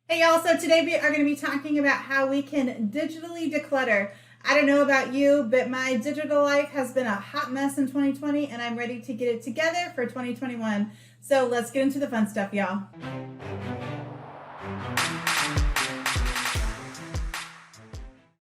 Hey y'all, so today we are going to be talking about how we can digitally declutter. I don't know about you, but my digital life has been a hot mess in 2020 and I'm ready to get it together for 2021. So let's get into the fun stuff, y'all.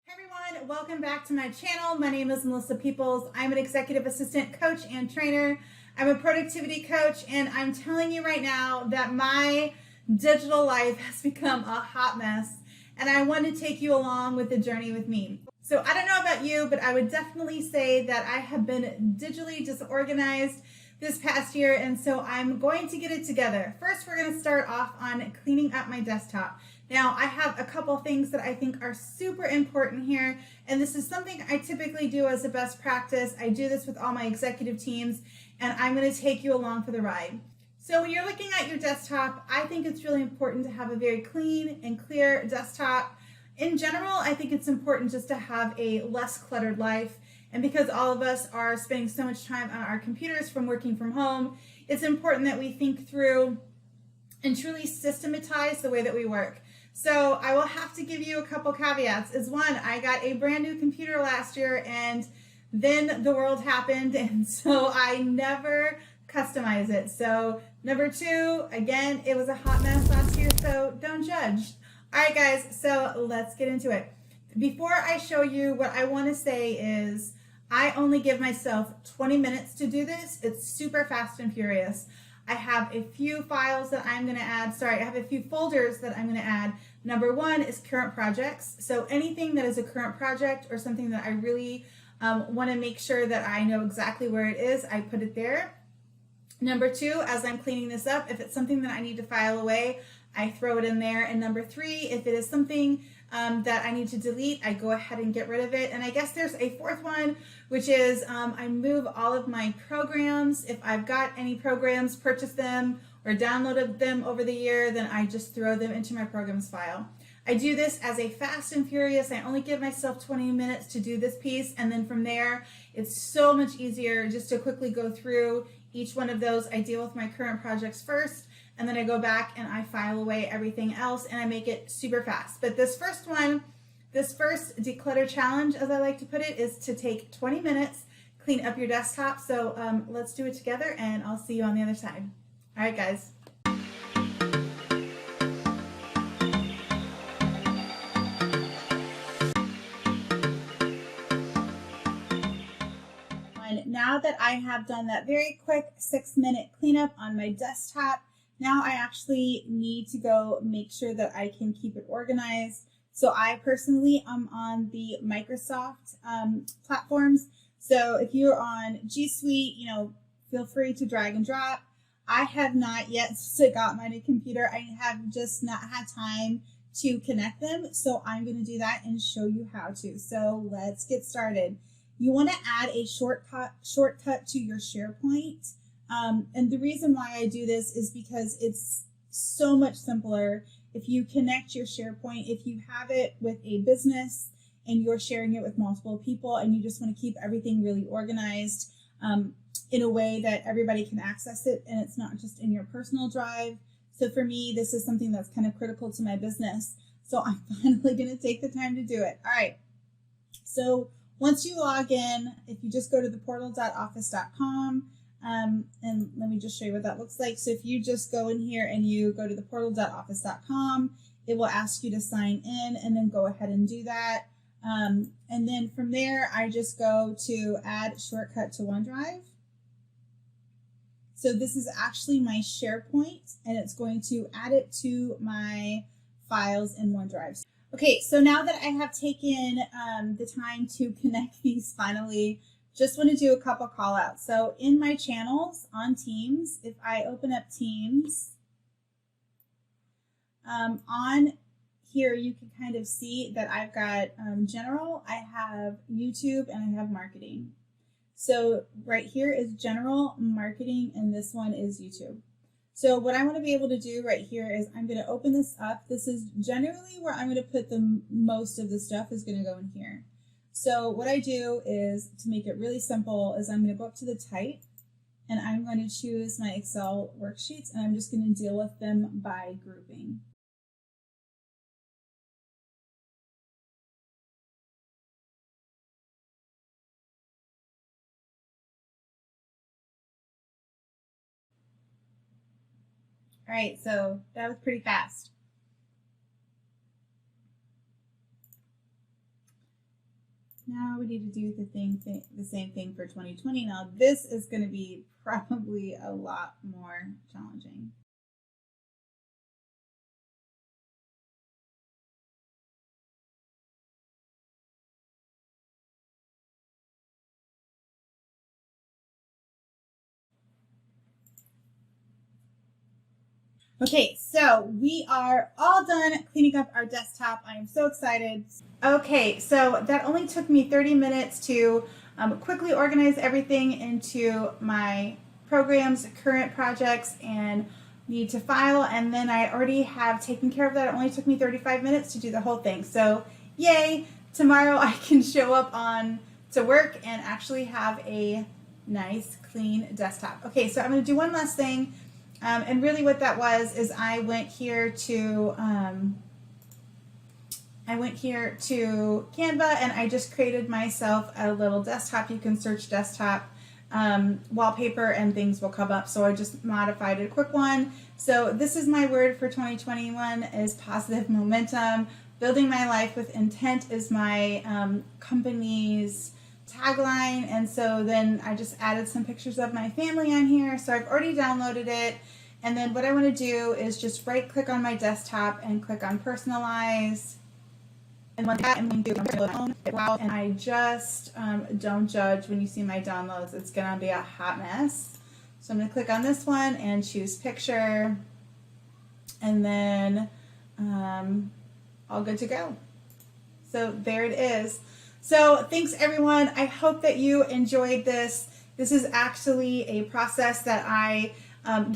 Hey everyone, welcome back to my channel. My name is Melissa Peoples. I'm an executive assistant coach and trainer. I'm a productivity coach, and I'm telling you right now that my digital life has become a hot mess, and I want to take you along with the journey with me. So I don't know about you, but I would definitely say that I have been digitally disorganized this past year, and so I'm going to get it together. First, we're going to start off on cleaning up my desktop. Now, I have a couple things that I think are super important here, and this is something I typically do as a best practice. I do this with all my executive teams, and I'm going to take you along for the ride. So when you're looking at your desktop, I think it's really important to have a very clean and clear desktop. In general, I think it's important just to have a less cluttered life. And because all of us are spending so much time on our computers from working from home, it's important that we think through and truly systematize the way that we work. So I will have to give you a couple caveats. Is one, I got a brand new computer last year and then the world happened, and so I never customize it. So number two, again, it was a hot mess last year, so don't judge. All right, guys, so let's get into it. Before I show you, what I want to say is I only give myself 20 minutes to do this. It's super fast and furious. I have a few files that I'm going to add. I have a few folders that I'm going to add. Number one is current projects. So anything that is a current project or something that I really want to make sure that I know exactly where it is, I put it there. Number two, as I'm cleaning this up, if it's something that I need to file away, I throw it in there. And number three, if it is something that I need to delete, I go ahead and get rid of it. And I guess there's a fourth one, which is I move all of my programs. If I've got any programs, purchased them or downloaded them over the year, then I just throw them into my programs file. I do this as a fast and furious. I only give myself 20 minutes to do this piece. And then from there, it's so much easier just to quickly go through each one of those. I deal with my current projects first, and then I go back and I file away everything else, and I make it super fast. But this first one, this first declutter challenge, as I like to put it, is to take 20 minutes, clean up your desktop. So let's do it together, and I'll see you on the other side. All right, guys. Now that I have done that very quick 6-minute cleanup on my desktop, now I actually need to go make sure that I can keep it organized. So I personally am on the Microsoft platforms. So if you're on G Suite, feel free to drag and drop. I have not yet got my new computer. I have just not had time to connect them. So I'm going to do that and show you how to. So let's get started. You want to add a shortcut to your SharePoint. And the reason why I do this is because it's so much simpler if you connect your SharePoint. If you have it with a business and you're sharing it with multiple people and you just want to keep everything really organized in a way that everybody can access it and it's not just in your personal drive. So for me, this is something that's kind of critical to my business. So I'm finally going to take the time to do it. All right. So once you log in, if you just go to theportal.office.com, and let me just show you what that looks like. So if you just go in here and you go to theportal.office.com, it will ask you to sign in, and then go ahead and do that. And then from there, I just go to add shortcut to OneDrive. So this is actually my SharePoint, and it's going to add it to my files in OneDrive. Okay, so now that I have taken the time to connect these finally, just want to do a couple call outs. So in my channels on Teams, if I open up Teams, on here you can kind of see that I've got general, I have YouTube, and I have marketing. So right here is general, marketing, and this one is YouTube. So what I want to be able to do right here is I'm going to open this up. This is generally where I'm going to put the most of the stuff is going to go in here. So what I do is, to make it really simple, is I'm going to go up to the type, and I'm going to choose my Excel worksheets, and I'm just going to deal with them by grouping. All right, so that was pretty fast. Now we need to do the same thing for 2020. Now this is going to be probably a lot more challenging. Okay, so we are all done cleaning up our desktop. I am so excited. Okay, so that only took me 30 minutes to quickly organize everything into my programs, current projects, and need to file. And then I already have taken care of that. It only took me 35 minutes to do the whole thing. So yay, tomorrow I can show up on to work and actually have a nice clean desktop. Okay, so I'm going to do one last thing. And really what that was is I went here to Canva and I just created myself a little desktop. You can search desktop wallpaper and things will come up. So I just modified a quick one. So this is my word for 2021 is positive momentum. Building my life with intent is my company's tagline. And so then I just added some pictures of my family on here. So I've already downloaded it. And then what I want to do is just right click on my desktop and click on personalize. And once that, I'm going to do wow. And I just don't judge when you see my downloads. It's going to be a hot mess. So I'm going to click on this one and choose picture. And then all good to go. So there it is. So thanks everyone. I hope that you enjoyed this. This is actually a process that I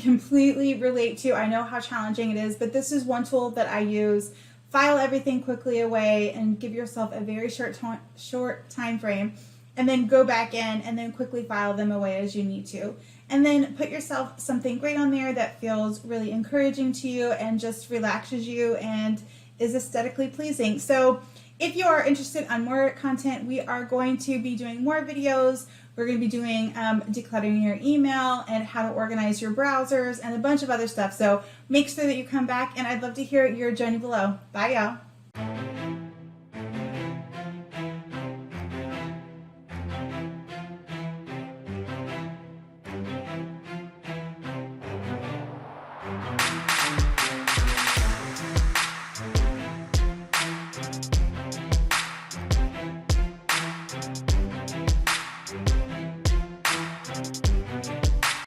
completely relate to. I know how challenging it is, but this is one tool that I use. File everything quickly away and give yourself a very short time frame, and then go back in and then quickly file them away as you need to. And then put yourself something great on there that feels really encouraging to you and just relaxes you and is aesthetically pleasing. So if you are interested on more content, we are going to be doing more videos. We're going to be doing decluttering your email and how to organize your browsers and a bunch of other stuff. So make sure that you come back, and I'd love to hear your journey below. Bye, y'all.